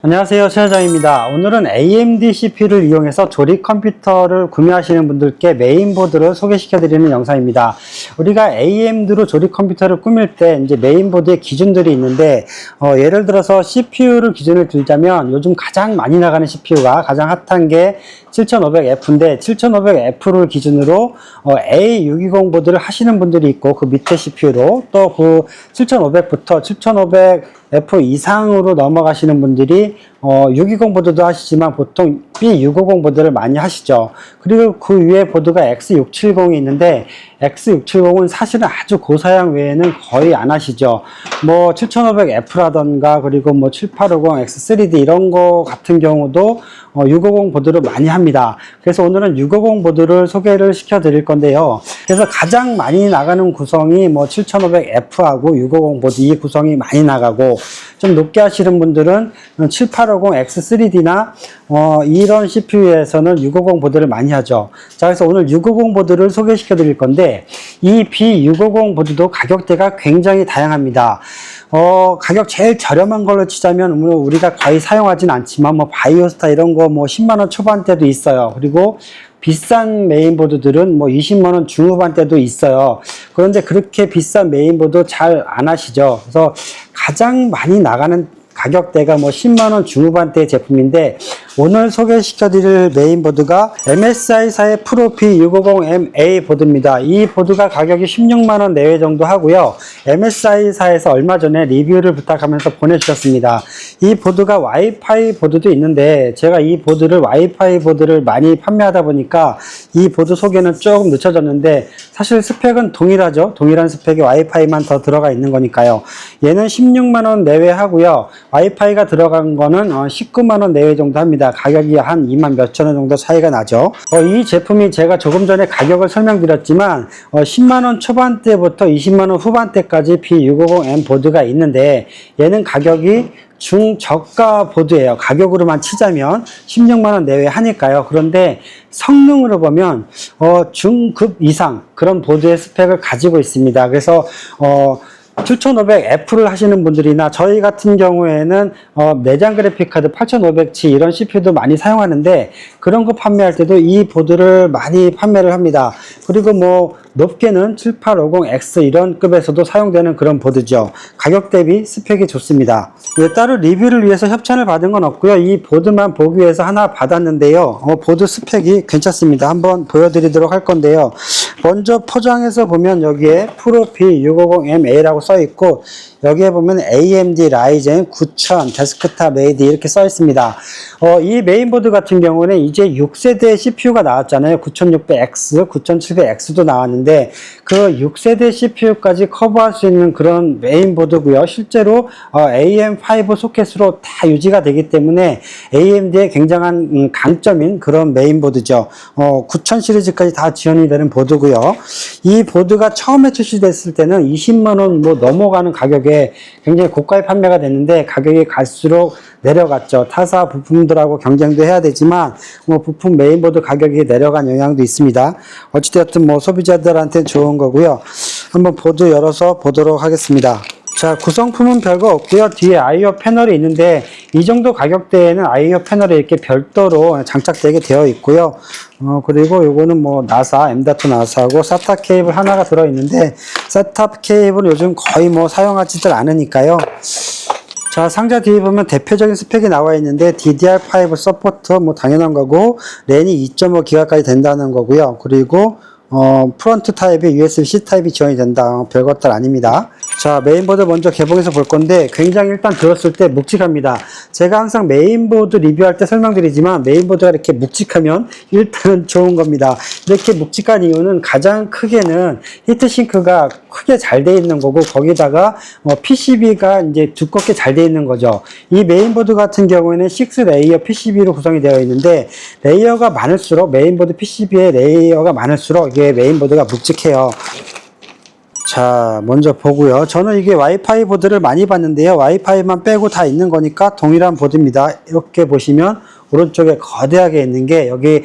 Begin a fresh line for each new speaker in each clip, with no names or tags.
안녕하세요, 최 회장입니다. 오늘은 AMD CPU를 이용해서 조립 컴퓨터를 구매하시는 분들께 메인보드를 소개시켜 드리는 영상입니다. 우리가 AMD로 조립 컴퓨터를 꾸밀 때 이제 메인보드의 기준들이 있는데 예를 들어서 CPU를 기준을 들자면 요즘 가장 많이 나가는 CPU가 가장 핫한 게 7500F인데 7500F를 기준으로 A620 보드를 하시는 분들이 있고 그 밑에 CPU로 또 그 7500부터 7500F 이상으로 넘어가시는 분들이 620 보드도 하시지만 보통 B650 보드를 많이 하시죠. 그리고 그 위에 보드가 X670이 있는데 X670은 사실은 아주 고사양 외에는 거의 안 하시죠. 뭐 7500F라던가 그리고 뭐 7850 X3D 이런 거 같은 경우도 650 보드를 많이 합니다. 그래서 오늘은 650 보드를 소개를 시켜 드릴 건데요. 그래서 가장 많이 나가는 구성이 뭐 7500F하고 650 보드 이 구성이 많이 나가고 좀 높게 하시는 분들은 7850 X3D나 이런 CPU에서는 650 보드를 많이 하죠. 자, 그래서 오늘 650 보드를 소개시켜 드릴 건데 이 B650 보드도 가격대가 굉장히 다양합니다. 가격 제일 저렴한 걸로 치자면 우리가 거의 사용하진 않지만 뭐 바이오스타 이런 거 뭐 10만원 초반대도 있어요. 그리고 비싼 메인보드들은 뭐 20만원 중후반대도 있어요. 그런데 그렇게 비싼 메인보드 잘 안 하시죠. 그래서 가장 많이 나가는 가격대가 뭐 10만원 중후반대 제품인데 오늘 소개시켜드릴 메인보드가 MSI사의 프로 B650MA 보드입니다. 이 보드가 가격이 16만원 내외 정도 하고요. MSI사에서 얼마 전에 리뷰를 부탁하면서 보내주셨습니다. 이 보드가 와이파이 보드도 있는데 제가 이 보드를 와이파이 보드를 많이 판매하다 보니까 이 보드 소개는 조금 늦춰졌는데 사실 스펙은 동일하죠. 동일한 스펙에 와이파이만 더 들어가 있는 거니까요. 얘는 16만원 내외 하고요. 와이파이가 들어간 거는 19만원 내외 정도 합니다. 가격이 한 2만 몇천원 정도 차이가 나죠. 이 제품이 제가 조금 전에 가격을 설명드렸지만 10만원 초반대부터 20만원 후반대까지 B650M 보드가 있는데 얘는 가격이 중저가 보드예요. 가격으로만 치자면 16만원 내외 하니까요. 그런데 성능으로 보면 중급 이상 그런 보드의 스펙을 가지고 있습니다. 그래서 7500F를 하시는 분들이나 저희 같은 경우에는 내장 그래픽카드 8500치 이런 CPU도 많이 사용하는데 그런 거 판매할 때도 이 보드를 많이 판매를 합니다. 그리고 뭐 높게는 7850X 이런 급에서도 사용되는 그런 보드죠. 가격 대비 스펙이 좋습니다. 따로 리뷰를 위해서 협찬을 받은 건 없고요. 이 보드만 보기 위해서 하나 받았는데요. 보드 스펙이 괜찮습니다. 한번 보여드리도록 할 건데요. 먼저 포장해서 보면 여기에 프로 B650MA라고 써 있고 여기에 보면 AMD 라이젠 9000 데스크탑 메이드 이렇게 써 있습니다. 이 메인보드 같은 경우는 이제 6세대 CPU가 나왔잖아요. 9600X, 9700X도 나왔는데 그 6세대 CPU까지 커버할 수 있는 그런 메인보드고요. 실제로 AM5 소켓으로 다 유지가 되기 때문에 AMD의 굉장한 강점인 그런 메인보드죠. 9000 시리즈까지 다 지원이 되는 보드고요. 이 보드가 처음에 출시됐을 때는 20만원 뭐 넘어가는 가격에 굉장히 고가에 판매가 됐는데 가격이 갈수록 내려갔죠. 타사 부품들하고 경쟁도 해야 되지만 뭐 부품 메인보드 가격이 내려간 영향도 있습니다. 어찌되었든 뭐 소비자들한테 좋은 거고요. 한번 보드 열어서 보도록 하겠습니다. 자, 구성품은 별거 없고요. 뒤에 I/O 패널이 있는데 이 정도 가격대에는 I/O 패널이 이렇게 별도로 장착되게 되어 있고요. 그리고 요거는 뭐 나사, M.2 나사하고 SATA 케이블 하나가 들어 있는데 SATA 케이블은 요즘 거의 뭐 사용하지들 않으니까요. 자, 상자 뒤에 보면 대표적인 스펙이 나와 있는데 DDR5 서포트 뭐 당연한 거고 랜이 2.5기가까지 된다는 거고요. 그리고 프론트 타입에 USB-C 타입이 지원이 된다. 별것들 아닙니다. 자, 메인보드 먼저 개봉해서 볼 건데 굉장히 일단 들었을 때 묵직합니다. 제가 항상 메인보드 리뷰할 때 설명드리지만 메인보드가 이렇게 묵직하면 일단은 좋은 겁니다. 이렇게 묵직한 이유는 가장 크게는 히트싱크가 크게 잘 돼 있는 거고 거기다가 PCB가 이제 두껍게 잘 돼 있는 거죠. 이 메인보드 같은 경우에는 6레이어 PCB로 구성이 되어 있는데 레이어가 많을수록 메인보드 PCB의 레이어가 많을수록 이게 메인보드가 묵직해요. 자, 먼저 보고요. 저는 이게 와이파이 보드를 많이 봤는데요. 와이파이만 빼고 다 있는 거니까 동일한 보드입니다. 이렇게 보시면 오른쪽에 거대하게 있는 게 여기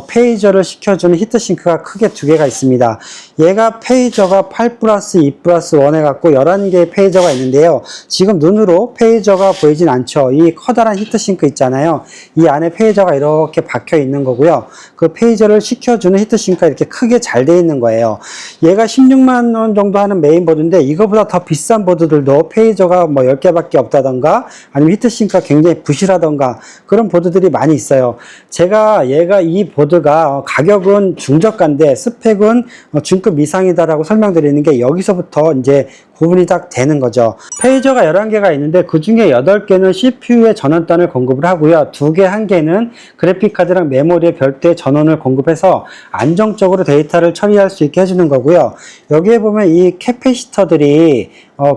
페이저를 시켜주는 히트싱크가 크게 두 개가 있습니다. 얘가 페이저가 8+2+1 해갖고 11개의 페이저가 있는데요. 지금 눈으로 페이저가 보이진 않죠. 이 커다란 히트싱크 있잖아요. 이 안에 페이저가 이렇게 박혀 있는 거고요. 그 페이저를 시켜주는 히트싱크가 이렇게 크게 잘 돼 있는 거예요. 얘가 16만 원 정도 하는 메인보드인데 이거보다 더 비싼 보드들도 페이저가 뭐 10개밖에 없다던가 아니면 히트싱크가 굉장히 부실하던가 그런 보드들이 많이 있어요. 제가 얘가 이 보드가 가격은 중저가인데 스펙은 중급 이상이다라고 설명드리는 게 여기서부터 이제 구분이 딱 되는 거죠. 페이저가 11개가 있는데 그 중에 8개는 CPU에 전원단을 공급을 하고요. 2개, 1개는 그래픽카드랑 메모리에 별도의 전원을 공급해서 안정적으로 데이터를 처리할 수 있게 해주는 거고요. 여기에 보면 이 캐패시터들이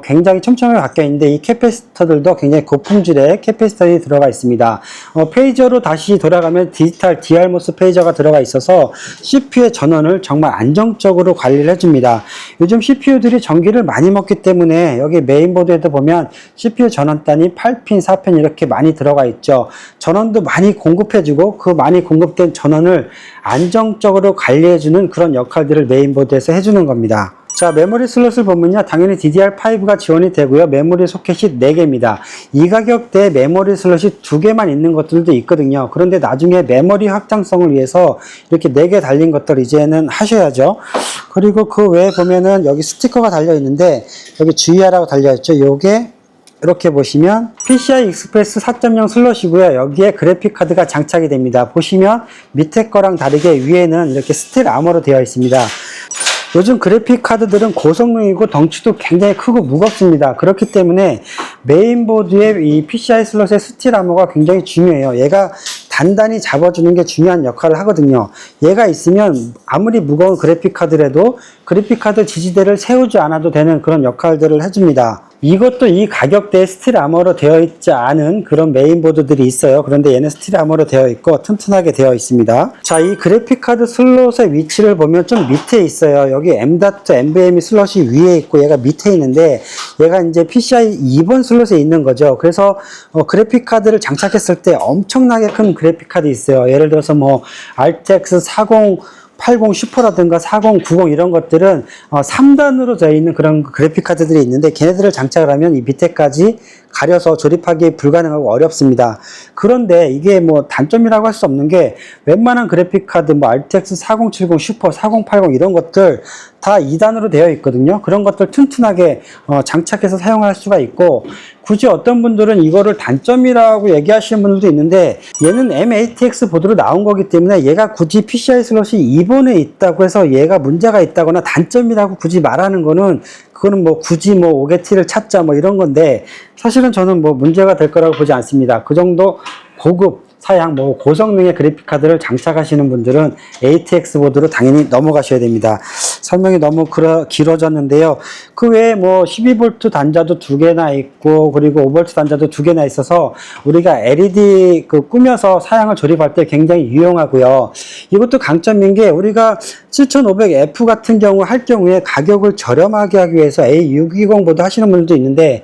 굉장히 촘촘하게 박혀 있는데 이 캐패시터들도 굉장히 고품질의 캐패시터들이 들어가 있습니다. 페이저로 다시 돌아가면 디지털 DRMOS 페이저가 들어가 있어서 CPU의 전원을 정말 안정적으로 관리를 해줍니다. 요즘 CPU들이 전기를 많이 먹기 때문에 여기 메인보드에도 보면 CPU 전원단이 8핀, 4핀 이렇게 많이 들어가 있죠. 전원도 많이 공급해주고 그 많이 공급된 전원을 안정적으로 관리해주는 그런 역할들을 메인보드에서 해주는 겁니다. 자, 메모리 슬롯을 보면요. 당연히 DDR5가 지원이 되고요. 메모리 소켓이 4개입니다. 이 가격대에 메모리 슬롯이 2개만 있는 것들도 있거든요. 그런데 나중에 메모리 확장성을 위해서 이렇게 4개 달린 것들 이제는 하셔야죠. 그리고 그 외에 보면은 여기 스티커가 달려 있는데 여기 주의하라고 달려 있죠. 요게 이렇게 보시면 PCI 익스프레스 4.0 슬롯이고요. 여기에 그래픽카드가 장착이 됩니다. 보시면 밑에 거랑 다르게 위에는 이렇게 스틸 아머로 되어 있습니다. 요즘 그래픽 카드들은 고성능이고 덩치도 굉장히 크고 무겁습니다. 그렇기 때문에 메인보드의 이 PCI 슬롯의 스틸 아머가 굉장히 중요해요. 얘가 단단히 잡아주는 게 중요한 역할을 하거든요. 얘가 있으면 아무리 무거운 그래픽 카드라도 그래픽 카드 지지대를 세우지 않아도 되는 그런 역할들을 해줍니다. 이것도 이 가격대에 스틸 아머로 되어 있지 않은 그런 메인보드들이 있어요. 그런데 얘는 스틸 아머로 되어 있고 튼튼하게 되어 있습니다. 자, 이 그래픽카드 슬롯의 위치를 보면 좀 밑에 있어요. 여기 M.NVMe 슬롯이 위에 있고 얘가 밑에 있는데 얘가 이제 PCI 2번 슬롯에 있는 거죠. 그래서 그래픽카드를 장착했을 때 엄청나게 큰 그래픽카드 있어요. 예를 들어서 뭐 RTX 4080 슈퍼라든가 4090 이런 것들은 3단으로 되어 있는 그런 그래픽카드들이 있는데 걔네들을 장착을 하면 이 밑에까지 가려서 조립하기 불가능하고 어렵습니다. 그런데 이게 뭐 단점이라고 할 수 없는 게 웬만한 그래픽카드 뭐 RTX 4070 슈퍼 4080 이런 것들 다 2단으로 되어 있거든요. 그런 것들 튼튼하게 장착해서 사용할 수가 있고 굳이 어떤 분들은 이거를 단점이라고 얘기하시는 분들도 있는데 얘는 M.ATX 보드로 나온 거기 때문에 얘가 굳이 PCI 슬롯이 2번에 있다고 해서 얘가 문제가 있다거나 단점이라고 굳이 말하는 거는 그거는 뭐 굳이 뭐 오게티를 찾자 뭐 이런 건데 사실은 저는 뭐 문제가 될 거라고 보지 않습니다. 그 정도 고급 사양 뭐 고성능의 그래픽카드를 장착하시는 분들은 ATX 보드로 당연히 넘어가셔야 됩니다. 설명이 너무 길어졌는데요. 그 외에 뭐 12V 단자도 2개나 있고 그리고 5V 단자도 2개나 있어서 우리가 LED 꾸며서 사양을 조립할 때 굉장히 유용하고요. 이것도 강점인 게 우리가 7500F 같은 경우 할 경우에 가격을 저렴하게 하기 위해서 A620 보드 하시는 분들도 있는데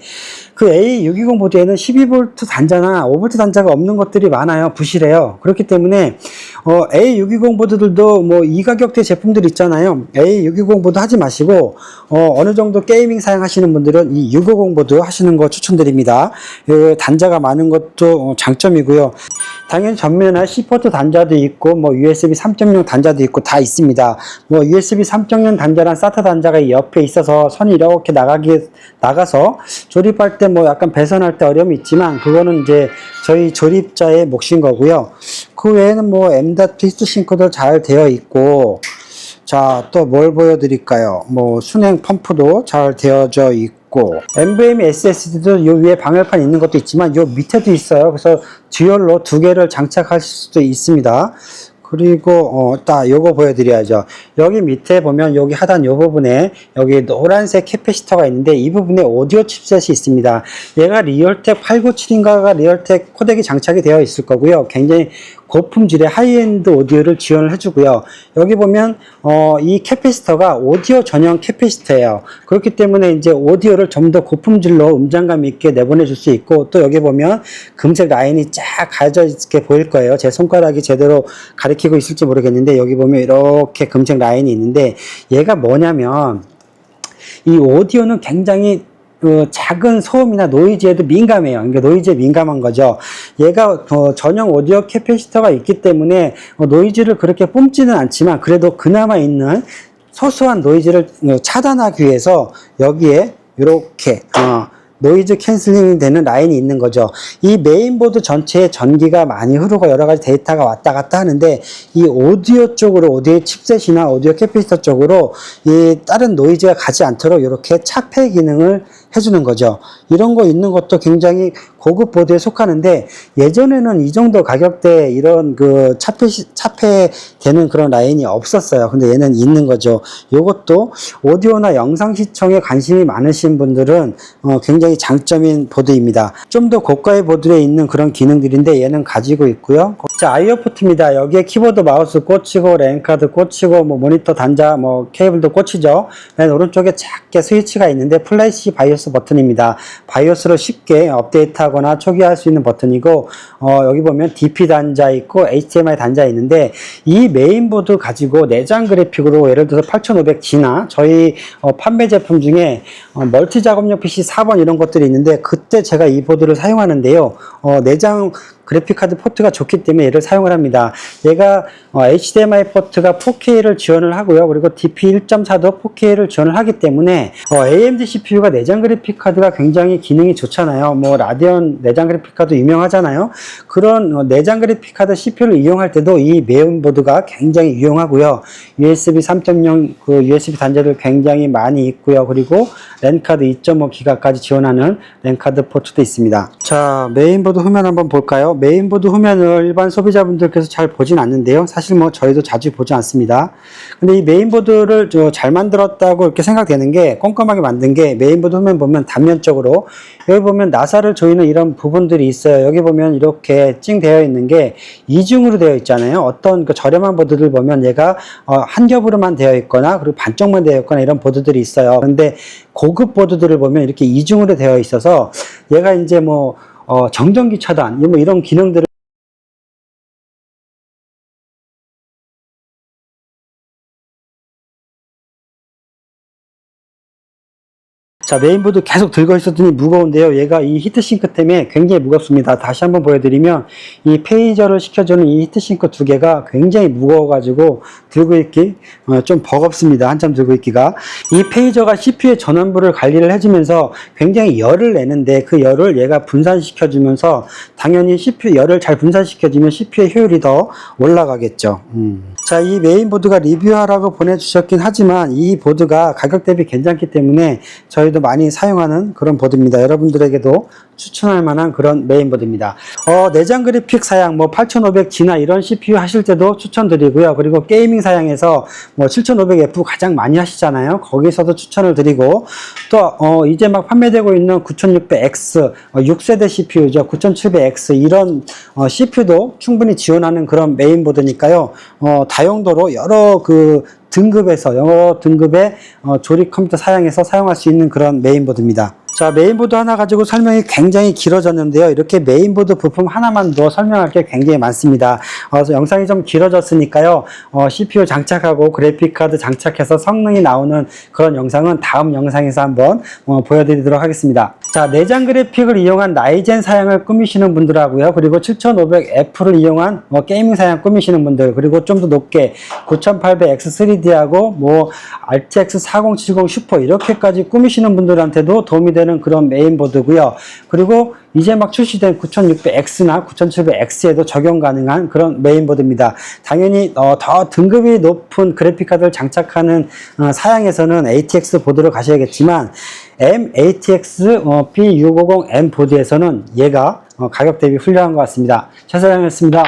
그 A620 보드에는 12V 단자나 5V 단자가 없는 것들이 많아요. 부실해요. 그렇기 때문에 A620 보드들도 뭐 이 가격대 제품들 있잖아요. A620 보드 하지 마시고 어느 정도 게이밍 사용하시는 분들은 이 650 보드 하시는 거 추천드립니다. 단자가 많은 것도 장점이고요. 당연히 전면에 C포트 단자도 있고 뭐 USB 3.0 단자도 있고 다 있습니다. 뭐 USB 3.0 단자랑 SATA 단자가 이 옆에 있어서 선이 이렇게 나가서 조립할 때 뭐 약간 배선할 때 어려움이 있지만 그거는 이제 저희 조립자의 몫인 거고요. 그 외에는 뭐 M.2 히트싱크도 잘 되어 있고 자, 또 뭘 보여드릴까요? 뭐 순행 펌프도 잘 되어져 있고 NVMe SSD도 요 위에 방열판 있는 것도 있지만 요 밑에도 있어요. 그래서 듀얼로 2개를 장착할 수도 있습니다. 그리고 딱 요거 보여드려야죠. 여기 밑에 보면 여기 하단 요 부분에 여기 노란색 캐패시터가 있는데 이 부분에 오디오 칩셋이 있습니다. 얘가 리얼텍 897인가가 리얼텍 코덱이 장착이 되어 있을 거고요. 굉장히 고품질의 하이엔드 오디오를 지원을 해주고요. 여기 보면 이 캐패시터가 오디오 전용 캐패시터예요. 그렇기 때문에 이제 오디오를 좀 더 고품질로 음장감 있게 내보내줄 수 있고, 또 여기 보면 금색 라인이 쫙 가져 있게 보일 거예요. 제 손가락이 제대로 가리키고 있을지 모르겠는데, 여기 보면 이렇게 금색 라인이 있는데, 얘가 뭐냐면 이 오디오는 굉장히 작은 소음이나 노이즈에도 민감해요. 그러니까 노이즈에 민감한 거죠. 얘가 전용 오디오 캐패시터가 있기 때문에 노이즈를 그렇게 뿜지는 않지만, 그래도 그나마 있는 소소한 노이즈를 차단하기 위해서 여기에 이렇게 노이즈 캔슬링이 되는 라인이 있는 거죠. 이 메인보드 전체에 전기가 많이 흐르고 여러 가지 데이터가 왔다 갔다 하는데, 이 오디오 쪽으로, 오디오 칩셋이나 오디오 캐패시터 쪽으로 이 다른 노이즈가 가지 않도록 이렇게 차폐 기능을 해주는 거죠. 이런 거 있는 것도 굉장히 고급 보드에 속하는데, 예전에는 이 정도 가격대에 이런 그 차폐 되는 그런 라인이 없었어요. 근데 얘는 있는 거죠. 요것도 오디오나 영상 시청에 관심이 많으신 분들은 굉장히 장점인 보드입니다. 좀 더 고가의 보드에 있는 그런 기능들인데 얘는 가지고 있고요. 자, 아이오 포트입니다. 여기에 키보드, 마우스 꽂히고, 랜카드 꽂히고, 뭐 모니터 단자, 뭐 케이블도 꽂히죠. 맨 오른쪽에 작게 스위치가 있는데 플래시 바이오스 버튼입니다. 바이오스로 쉽게 업데이트하거나 초기화할 수 있는 버튼이고, 여기 보면 DP 단자 있고 HDMI 단자 있는데, 이 메인보드 가지고 내장 그래픽으로 예를 들어서 8500G나 저희 판매 제품 중에 멀티 작업용 PC 4번 이런 것들이 있는데, 그때 제가 이 보드를 사용하는데요. 내장 그래픽카드 포트가 좋기 때문에 얘를 사용을 합니다. 얘가 HDMI 포트가 4K를 지원을 하고요. 그리고 DP 1.4도 4K를 지원을 하기 때문에 AMD CPU가 내장 그래픽카드가 굉장히 기능이 좋잖아요. 뭐 라디온 내장 그래픽카드 유명하잖아요. 그런 내장 그래픽카드 CPU를 이용할 때도 이 메인보드가 굉장히 유용하고요. USB 3.0 그 USB 단자들 굉장히 많이 있고요. 그리고 랜카드 2.5기가까지 지원하는 랜카드 포트도 있습니다. 자, 메인보드 후면 한번 볼까요? 메인보드 후면을 일반 소비자분들께서 잘 보진 않는데요. 사실 뭐 저희도 자주 보지 않습니다. 근데 이 메인보드를 잘 만들었다고 이렇게 생각되는 게, 꼼꼼하게 만든 게, 메인보드 후면 보면 단면적으로 여기 보면 나사를 조이는 이런 부분들이 있어요. 여기 보면 이렇게 찡 되어 있는 게 이중으로 되어 있잖아요. 어떤 그 저렴한 보드들 보면 얘가 한 겹으로만 되어 있거나 그리고 반쪽만 되어 있거나 이런 보드들이 있어요. 그런데 고급 보드들을 보면 이렇게 이중으로 되어 있어서 얘가 이제 뭐 정전기 차단 뭐 이런 기능들을 자, 메인보드 계속 들고 있었더니 무거운데요. 얘가 이 히트싱크 때문에 굉장히 무겁습니다. 다시 한번 보여드리면, 이 페이저를 시켜주는 이 히트싱크 두 개가 굉장히 무거워가지고 들고 있기 좀 버겁습니다. 한참 들고 있기가. 이 페이저가 CPU의 전원부를 관리를 해주면서 굉장히 열을 내는데, 그 열을 얘가 분산시켜주면서 당연히 CPU 열을 잘 분산시켜주면 CPU의 효율이 더 올라가겠죠. 자, 이 메인보드가 리뷰하라고 보내주셨긴 하지만 이 보드가 가격 대비 괜찮기 때문에 저희도 많이 사용하는 그런 보드입니다. 여러분들에게도 추천할 만한 그런 메인보드입니다. 내장 그래픽 사양 뭐 8500G나 이런 CPU 하실 때도 추천드리고요. 그리고 게이밍 사양에서 뭐 7500F 가장 많이 하시잖아요. 거기서도 추천을 드리고, 또 이제 막 판매되고 있는 9600X 6세대 CPU죠. 9700X 이런 CPU도 충분히 지원하는 그런 메인보드니까요. 다용도로 여러 여러 등급의 조립 컴퓨터 사양에서 사용할 수 있는 그런 메인보드입니다. 자, 메인보드 하나 가지고 설명이 굉장히 길어졌는데요. 이렇게 메인보드 부품 하나만도 설명할 게 굉장히 많습니다. 그래서 영상이 좀 길어졌으니까요. CPU 장착하고 그래픽카드 장착해서 성능이 나오는 그런 영상은 다음 영상에서 한번 보여드리도록 하겠습니다. 자, 내장 그래픽을 이용한 라이젠 사양을 꾸미시는 분들하고요. 그리고 7500F를 이용한 게이밍 사양 꾸미시는 분들, 그리고 좀 더 높게 9800X3D하고 뭐 RTX 4070 슈퍼 이렇게까지 꾸미시는 분들한테도 도움이 되는 그런 메인보드고요. 그리고 이제 막 출시된 9600X나 9700X에도 적용 가능한 그런 메인보드입니다. 당연히 더 등급이 높은 그래픽카드를 장착하는 사양에서는 ATX 보드로 가셔야겠지만, M-ATX B650M 보드에서는 얘가 가격 대비 훌륭한 것 같습니다. 최 사장이었습니다.